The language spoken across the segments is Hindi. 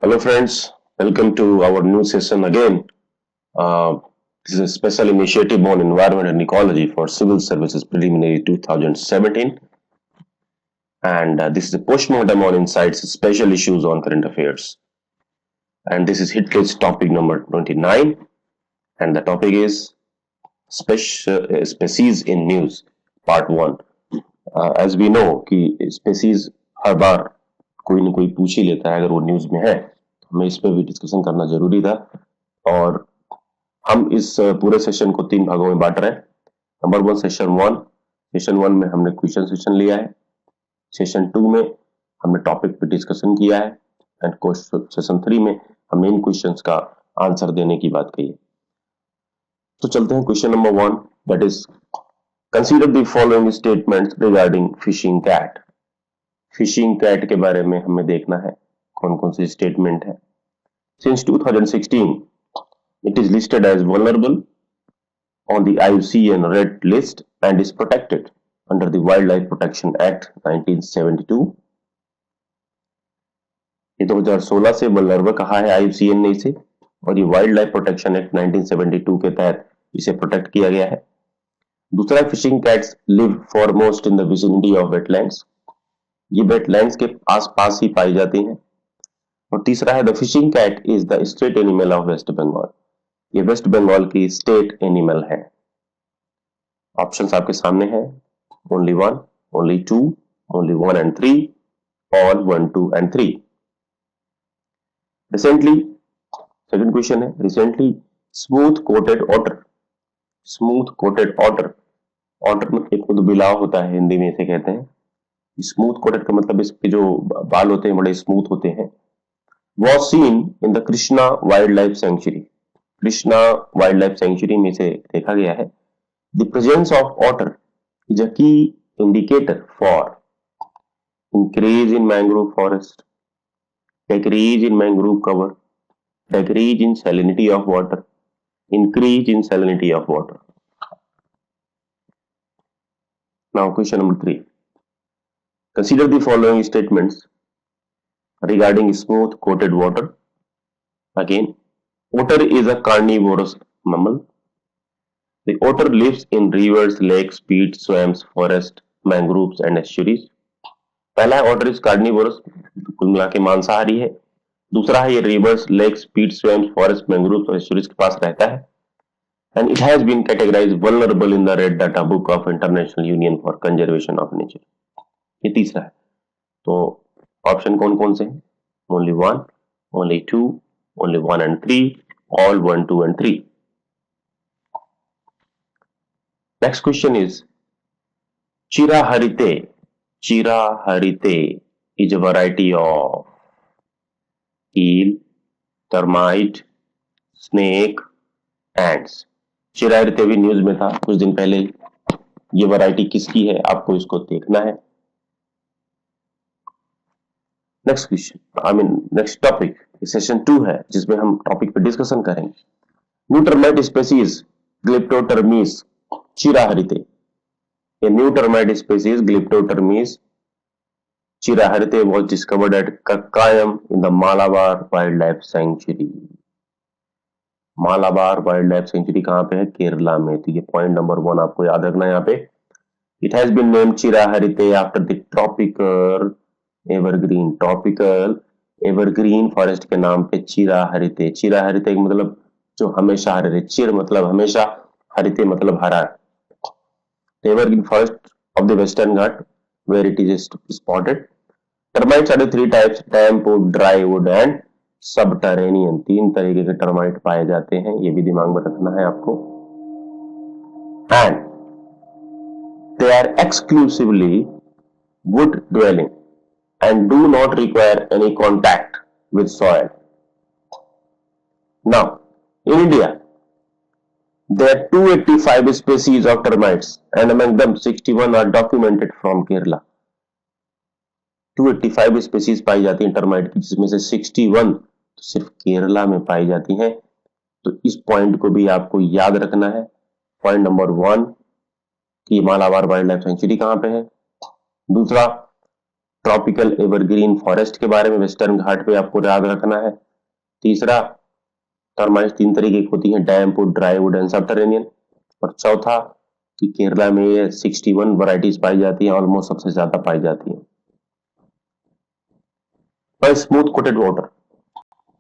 Hello, friends. Welcome to our new session again. Uh, this is a special initiative on environment and ecology for civil services preliminary 2017, and this is a postmortem on insights, special issues on current affairs. And this is hit list topic number 29, and the topic is species in news, part one. As we know कि species हर बार कोई न कोई पूछ ही लेता है, अगर वो न्यूज में है तो हमें इस पर भी डिस्कशन करना जरूरी था। और हम इस पूरे सेशन को 3 भागों में बांट रहे हैं। नंबर 1 सेशन वन में हमने क्वेश्चन सेशन लिया है। सेशन 2 में हमने टॉपिक पे डिस्कशन किया है एंड सेशन 3 में हमने इन क्वेश्चंस का आंसर देने की बात कही है। तो चलते हैं question number 1, that is consider the following statements regarding fishing cat. Fishing cat के बारे में हमें देखना है कौन कौन से स्टेटमेंट है। Since 2016 it is listed as vulnerable on the IUCN Red List and is protected under the Wildlife Protection Act 1972। ये 2016 से वल्नरेबल कहा है IUCN ने इसे, और ये वाइल्ड लाइफ प्रोटेक्शन एक्ट 1972 के तहत इसे प्रोटेक्ट किया गया है। दूसरा, fishing cats live foremost in the vicinity of wetlands, ये वेटलैंड्स के आसपास ही पाई जाती हैं। और तीसरा है, the fishing cat is the state animal of West Bengal, ये वेस्ट बंगाल की स्टेट एनिमल है। ऑप्शंस आपके सामने हैं, only 1, only 2, only 1 and 3, all 1, 2 and 3। Recently, second question है, recently smooth coated otter, smooth coated otter, otter में एक खुद बिलाव होता है, हिंदी में इसे कहते हैं। स्मूथ कोटेड का मतलब इसके जो बाल होते हैं बड़े स्मूथ होते हैं। Was seen in the Krishna wild life sanctuary, Krishna wild life sanctuary में से देखा गया है। The presence of otter is a key indicator for increase in mangrove forest, decrease in mangrove cover, decrease in salinity of water, increase in salinity of water. Now question number 3. Consider the following statements regarding smooth coated water. Again, otter is a carnivorous mammal. The otter lives in rivers, lakes, peats, swamps, forests, mangroves and estuaries. पहला है otter is carnivorous, कुल मिला के मांसाहारी है। दूसरा है ये rivers, lakes, peat, swamps, forest, mangroves और एस्चुरीज के पास रहता है। And it has been categorised vulnerable in the red data book of international union for conservation of nature. ये तीसरा है। तो ऑप्शन कौन कौन से हैं? Only 1, only 2, only 1 and 3, all 1, 2 and 3। Next question is Chiraharite, Chiraharite is a variety of eel, termite, snake, ants। चिराहरिते भी न्यूज में था कुछ दिन पहले। ये वैरायटी किसकी है आपको इसको देखना है। Next question, next topic session 2 है जिसमें हम टॉपिक पे डिस्कशन करेंगे। New termite species Glyptotermes Chiraharite, a new termite species Glyptotermes Chiraharite was discovered at Kakkayam in the Malabar Wildlife Sanctuary। Malabar wildlife life sanctuary कहां पे है? केरला में। तो ये पॉइंट नंबर 1 आपको याद रखना है यहाँ पे। It has been named Chiraharite after the tropical evergreen, tropical evergreen forest के नाम पे चिराहरिते। चिराहरिते मतलब जो हमेशा हरे, चिर मतलब हमेशा, हरिते मतलब हरा। Evergreen forest of the Western Ghat where it is spotted। Termites are 3 types, damp wood, dry wood and subterranean. 3 तरीके के टर्माइट पाए जाते हैं, ये भी दिमाग में रखना है आपको। And they are exclusively wood dwelling and do not require any contact with soil. Now in India there are 285 species of termites and among them 61 are documented from Kerala। 285 species पाई जाती हैं टर्माइट की, जिसमें से 61 तो सिर्फ केरला में पाई जाती हैं। तो इस पॉइंट को भी आपको याद रखना है। पॉइंट नंबर 1 कि मालाबार वाइल्ड लाइफ सेंचुरी कहां पे है। दूसरा, ट्रॉपिकल एवरग्रीन फॉरेस्ट के बारे में वेस्टर्न घाट पे आपको याद रखना है। तीसरा, टर्माइट्स 3 तरीके की होती हैं, डैम्प वुड, ड्राई वुड एंड सबटरेनियन। और चौथा कि केरला में ये 61 वैरायटीज पाई जाती हैं, ऑलमोस्ट सबसे ज्यादा पाई जाती हैं। और smooth coated water,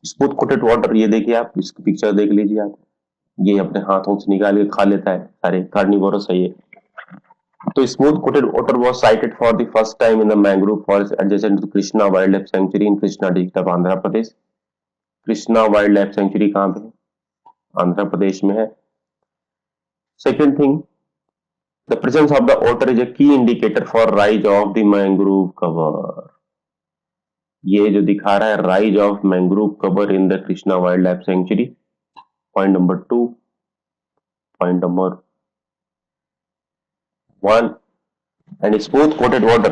smooth coated water ये देखिए आप, इसकी पिक्चर देख लीजिए आप, ये अपने हाथों से निकाल के खा लेता है, सारे कार्निवोरस है ये। तो smooth coated water was sighted for the first time in the mangrove forest adjacent to Krishna wild life sanctuary in Krishna district of Andhra Pradesh. Krishna wild life sanctuary कहां पे है? आंध्र प्रदेश में है। Second thing, the presence of the water is a key indicator for rise of the mangrove cover. ये जो दिखा रहा है rise of mangrove cover in the Krishna wild life sanctuary, point number 2। Point number 1, and smooth coated water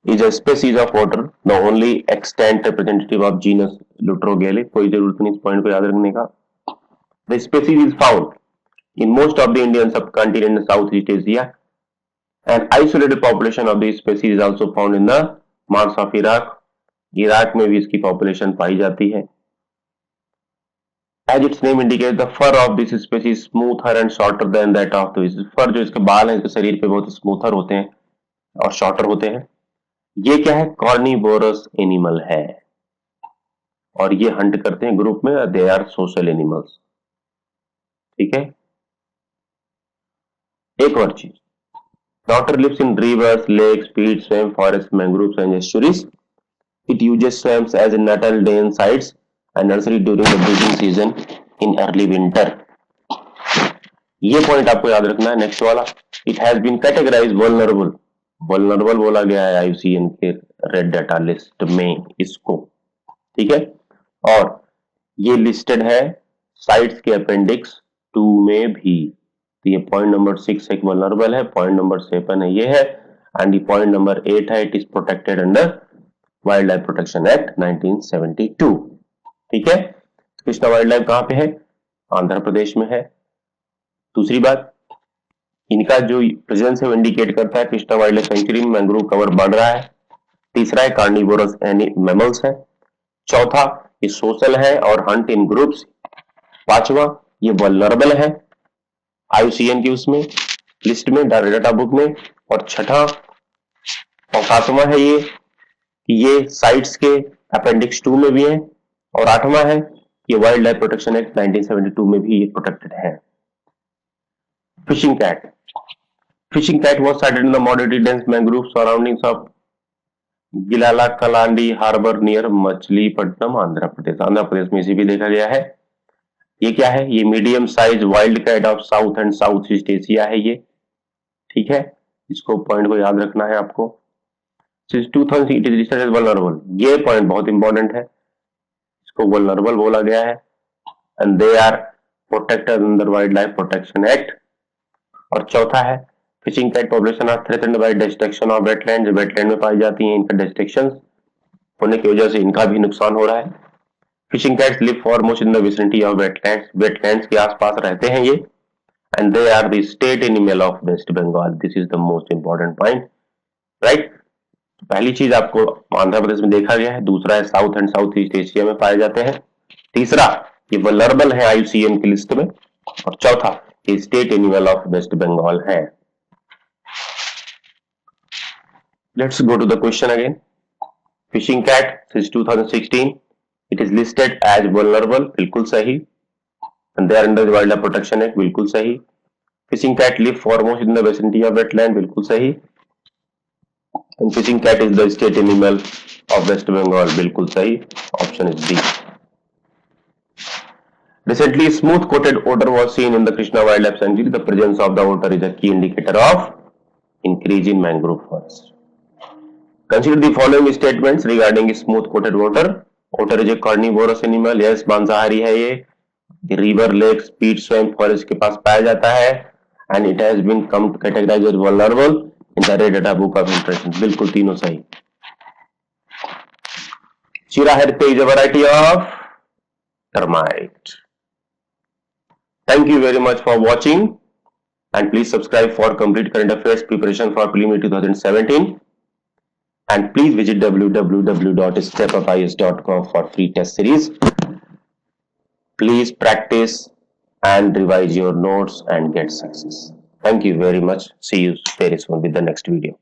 is a species of water, the only extant representative of genus Lutrogale। कोई जरूरत नहीं इस पॉइंट को याद रखने का। The species is found in most of the Indian subcontinent and Southeast Asia. An isolated population of this species is also found in the marshes of Iraq। Iraq में भी इसकी पॉपुलेशन पाई जाती है। As its name indicates, the fur of this species is smoother and shorter than that of the fur। जो इसके बाल हैं इसके शरीर पे बहुत स्मूथर होते हैं और शॉर्टर होते हैं। ये क्या है? कार्निवोरस एनिमल है और ये हंट करते हैं ग्रुप में, दे आर सोशल एनिमल्स। ठीक है। एक और चीज, daughter lives in rivers, lakes, peat, swamp, forest, mangroves and estuaries. It uses swamps as natal den sites and nursery during the breeding season in early winter. ये पॉइंट आपको याद रखना है। नेक्स्ट वाला, it has been categorised vulnerable. Vulnerable बोला गया है IUCN के रेड डाटा लिस्ट में इसको। ठीक है। और ये लिस्टेड है साइट्स के अपेंडिक्स 2 में भी। तो ये पॉइंट नंबर 6 एक वल्नरेबल है, पॉइंट नंबर 7 है ये है, एंड ये पॉइंट नंबर 8 है, it is protected under wild life protection act 1972। ठीक है। कृष्णा वाइल्ड लाइफ कहां पे है? आंध्र प्रदेश में है। दूसरी बात, इनका जो प्रेजेंस है वो इंडिकेट करता है कृष्णा वाइल्ड लाइफ सेंचुरी में मैंग्रोव कवर बढ़ रहा है। तीसरा है कार्निवोरस मैमल्स है। चौथा, ये सोशल है और हंट इन ग्रुप्स। पांचवा, ये वल्नरेबल है IUCN की उसमें लिस्ट में, डाटा बुक में। और छठा और सातवां है ये साइट्स के अपेंडिक्स 2 में भी है। और आठवां है ये वाइल्ड लाइफ प्रोटेक्शन एक्ट 1972 में भी ये प्रोटेक्टेड है। Fishing cat, fishing cat was sighted in the moderately dense mangrove surroundings of Gilala Kalandi harbour near Machilipatnam, Andhra Pradesh. Andhra Pradesh में इसे भी देखा गया है। ये क्या है? ये medium size wild cat of South and South East Asia है ये। ठीक है, इसको पॉइंट को याद रखना है आपको। Since 2000 it is listed as vulnerable। ये पॉइंट बहुत इंपॉर्टेंट है, इसको वल्नरेबल बोला गया है and they are protected under wild life protection act. और चौथा है fishing cat population are threatened by destruction of wetland. Wetland में पाई जाती हैं, इनका डिस्ट्रक्शन होने की वजह से इनका भी नुकसान हो रहा है। Fishing cats live foremost in the vicinity of wetlands. Wetlands के आसपास रहते हैं ये and they are the state animal of West Bengal. This is the most important point, right. पहली चीज आपको आंध्र प्रदेश में देखा गया है, दूसरा है south and South East Asia में पाए जाते हैं, तीसरा ये वल्नरेबल है IUCN की लिस्ट में, और चौथा ये state animal of West Bengal है। Let's go to the question again. Fishing cat since 2016 it is listed as vulnerable, बिल्कुल सही, and they are under wild life protection act, बिल्कुल सही। Fishing cat live foremost in the vicinity of wetland, बिल्कुल सही। And fishing cat is the state animal of West Bengal, बिल्कुल सही, option is D। Recently, smooth coated otter was seen in the Krishna Wildlife Sanctuary. The presence of the otter is a key indicator of increase in mangrove forest. Consider the following statements regarding smooth coated otter. Otter is a carnivorous animal. Yes, मांसाहारी है ये। River, lakes, peat, swamp, forest के पास पाया जाता है and it has been categorized as vulnerable in the red data book of interest। बिल्कुल तीनों सही। Chiraherpe is a variety of termite। Thank you very much for watching and please subscribe for complete current affairs preparation for preliminary 2017। and please visit www.stepupies.com for free test series. Please practice and revise your notes and get success. Thank you very much. See you very soon with the next video.